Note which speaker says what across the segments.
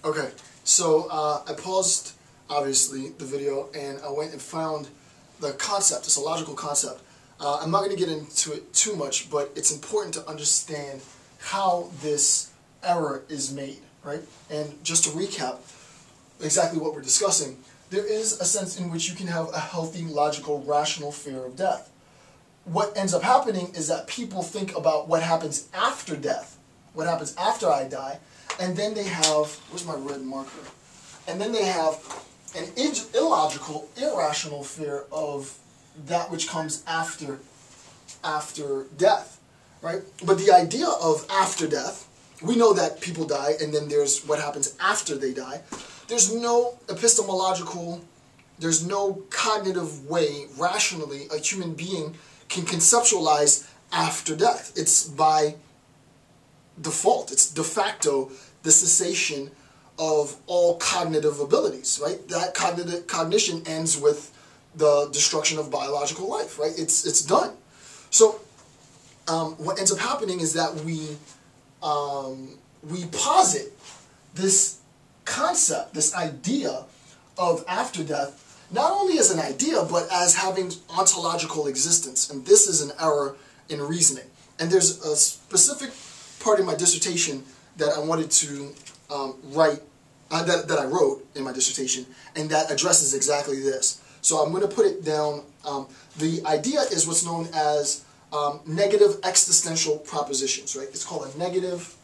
Speaker 1: Okay, so I paused, obviously, the video, and I went and found the concept. It's a logical concept. I'm not going to get into it too much, but it's important to understand how this error is made, right? And just to recap exactly what we're discussing, there is a sense in which you can have a healthy, logical, rational fear of death. What ends up happening is that people think about what happens after death, what happens after I die, and then they have, where's my red marker? And then they have an illogical, irrational fear of that which comes after death, right? But the idea of after death, we know that people die and then there's what happens after they die. There's no epistemological, there's no cognitive way, rationally, a human being can conceptualize after death. It's by default, it's de facto the cessation of all cognitive abilities, right? That cognition ends with the destruction of biological life, right? It's done. So what ends up happening is that we posit this concept, this idea of after death, not only as an idea, but as having ontological existence. And this is an error in reasoning. And there's a specific part in my dissertation that I wanted to write, that I wrote in my dissertation, and that addresses exactly this. So I'm going to put it down. The idea is what's known as negative existential propositions, right? It's called a negative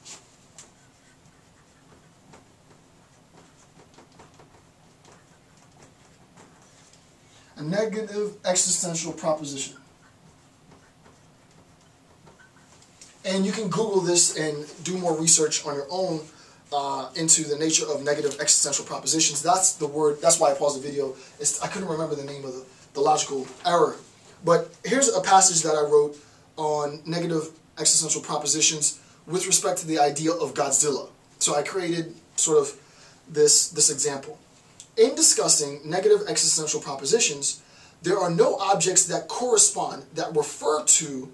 Speaker 1: existential proposition. And you can Google this and do more research on your own into the nature of negative existential propositions. That's the word, that's why I paused the video. I couldn't remember the name of the logical error. But here's a passage that I wrote on negative existential propositions with respect to the idea of Godzilla. So I created sort of this example. In discussing negative existential propositions, there are no objects that correspond, that refer to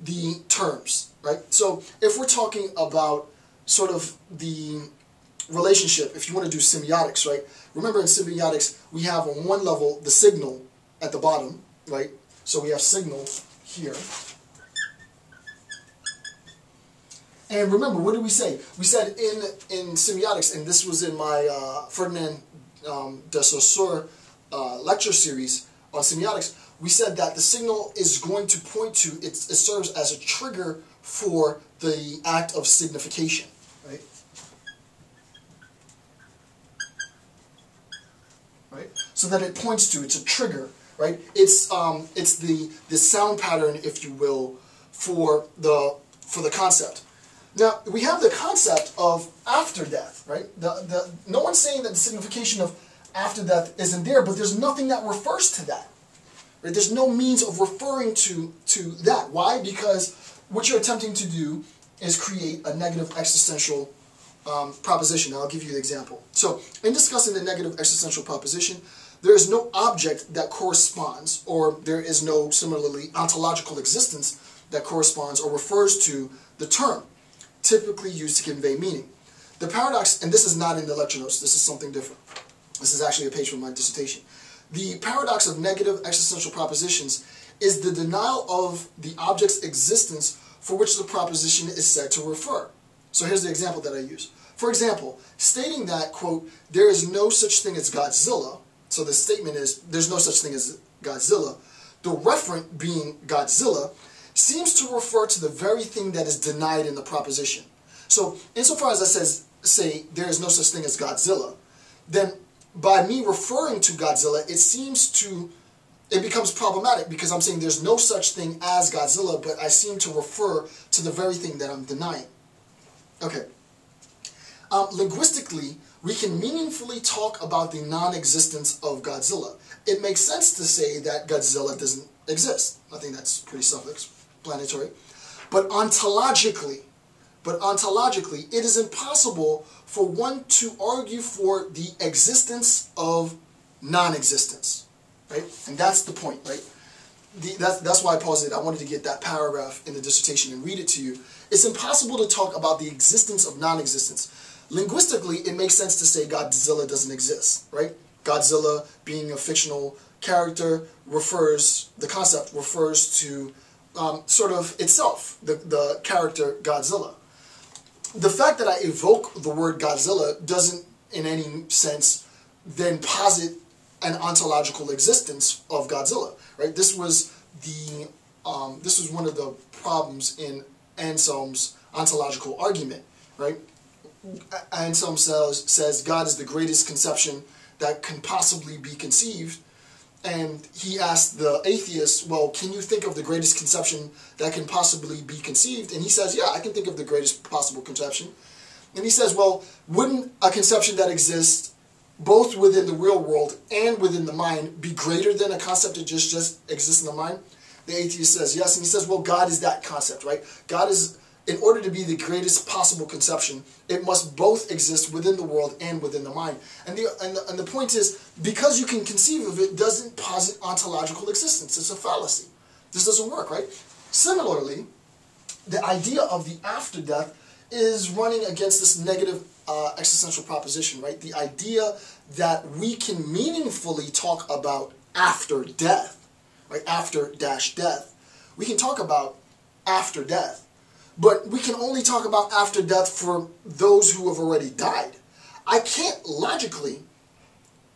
Speaker 1: the terms, right? So if we're talking about sort of the relationship, if you want to do semiotics, right? Remember in semiotics, we have on one level the signal at the bottom, right? So we have signal here. And remember, what did we say? We said in semiotics, and this was in my Ferdinand de Saussure lecture series on semiotics, we said that the signal is going to point to, it serves as a trigger for the act of signification, right? Right? So that it points to, it's a trigger, right? It's the sound pattern, if you will, for the concept. Now, we have the concept of after death, right? No one's saying that the signification of after death isn't there, but there's nothing that refers to that. Right? There's no means of referring to that. Why? Because what you're attempting to do is create a negative existential proposition. Now, I'll give you the example. So, in discussing the negative existential proposition, there is no object that corresponds, or there is no, similarly, ontological existence that corresponds or refers to the term, typically used to convey meaning. The paradox, and this is not in the lecture notes, this is something different. This is actually a page from my dissertation. The paradox of negative existential propositions is the denial of the object's existence for which the proposition is said to refer. So here's the example that I use. For example, stating that, quote, there is no such thing as Godzilla, so the statement is, there's no such thing as Godzilla, the referent being Godzilla, seems to refer to the very thing that is denied in the proposition. So, insofar as I say there is no such thing as Godzilla, then by me referring to Godzilla, it becomes problematic because I'm saying there's no such thing as Godzilla, but I seem to refer to the very thing that I'm denying. Okay. Linguistically, we can meaningfully talk about the non-existence of Godzilla. It makes sense to say that Godzilla doesn't exist. I think that's pretty self-explanatory. But ontologically, it is impossible for one to argue for the existence of non-existence, right? And that's the point, right? That's why I paused it. I wanted to get that paragraph in the dissertation and read it to you. It's impossible to talk about the existence of non-existence. linguistically, it makes sense to say Godzilla doesn't exist, right? Godzilla being a fictional character the concept refers to sort of itself, the character Godzilla. The fact that I evoke the word Godzilla doesn't in any sense then posit an ontological existence of Godzilla, right? This was one of the problems in Anselm's ontological argument, right? Anselm says God is the greatest conception that can possibly be conceived, and he asked the atheist, well, can you think of the greatest conception that can possibly be conceived? And he says, yeah, I can think of the greatest possible conception. And he says, well, wouldn't a conception that exists both within the real world and within the mind be greater than a concept that just exists in the mind? The atheist says yes, and he says, well, God is that concept, right? God is, in order to be the greatest possible conception, it must both exist within the world and within the mind. And the point is, because you can conceive of it, doesn't posit ontological existence. It's a fallacy. This doesn't work, right? Similarly, the idea of the after death is running against this negative existential proposition, right? The idea that we can meaningfully talk about after death, right? After dash death. We can talk about after death. But we can only talk about after death for those who have already died. I can't logically,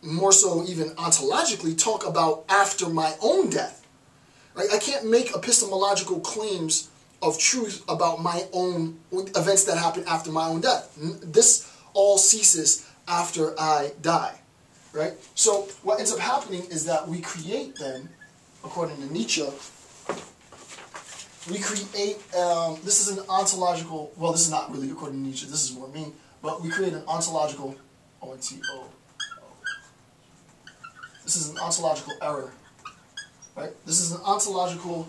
Speaker 1: more so even ontologically, talk about after my own death. Right? I can't make epistemological claims of truth about my own events that happen after my own death. This all ceases after I die. Right? So what ends up happening is that we create then, according to Nietzsche, we create, this is an ontological, well, this is not really according to Nietzsche, this is more me, but we create an ontological, O-N-T-O, this is an ontological error, right? This is an ontological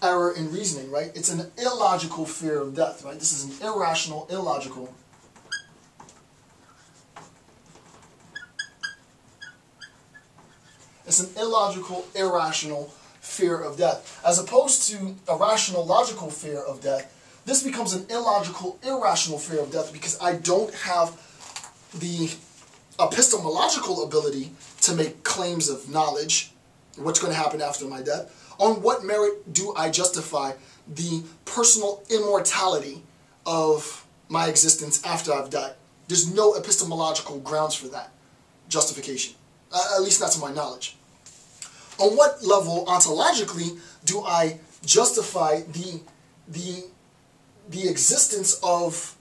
Speaker 1: error in reasoning, right? It's an illogical fear of death, right? This is an irrational, illogical. It's an illogical, irrational fear of death. As opposed to a rational, logical fear of death, this becomes an illogical, irrational fear of death because I don't have the epistemological ability to make claims of knowledge, what's going to happen after my death. On what merit do I justify the personal immortality of my existence after I've died? There's no epistemological grounds for that justification, at least not to my knowledge. On what level, ontologically, do I justify the existence of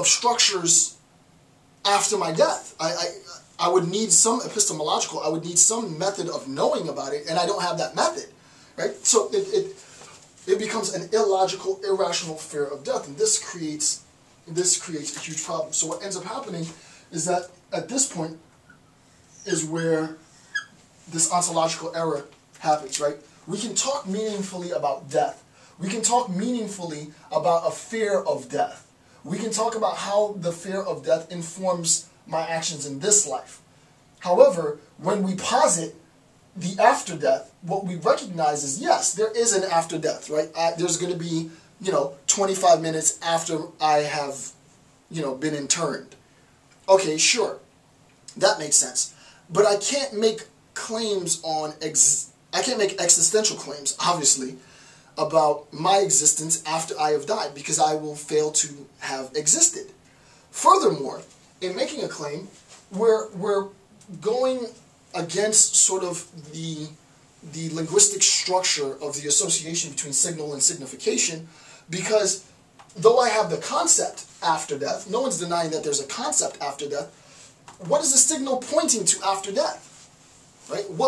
Speaker 1: structures after my death? I would need some epistemological, I would need some method of knowing about it, and I don't have that method, right? So it becomes an illogical, irrational fear of death, and this creates a huge problem. So what ends up happening is that at this point is where this ontological error happens, right? We can talk meaningfully about death. We can talk meaningfully about a fear of death. We can talk about how the fear of death informs my actions in this life. However, when we posit the after death, what we recognize is, yes, there is an after death, right? There's going to be, 25 minutes after I have, been interned. Okay, sure. That makes sense. But I can't make claims on, I can't make existential claims, obviously, about my existence after I have died, because I will fail to have existed. Furthermore, in making a claim, we're going against sort of the linguistic structure of the association between signal and signification, because though I have the concept after death, no one's denying that there's a concept after death, what is the signal pointing to after death? Right? Even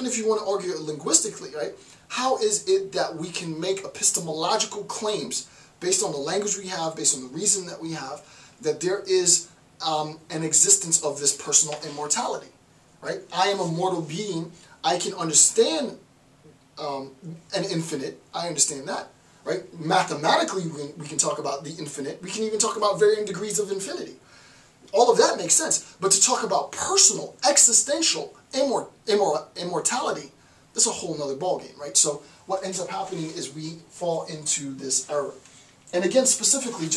Speaker 1: if you want to argue it linguistically, right? How is it that we can make epistemological claims based on the language we have, based on the reason that we have, that there is an existence of this personal immortality, right? I am a mortal being. I can understand an infinite. I understand that, right? Mathematically, we can talk about the infinite. We can even talk about varying degrees of infinity. All of that makes sense. But to talk about personal, existential immortality, that's a whole nother ballgame, right? So what ends up happening is we fall into this error. And again, specifically, just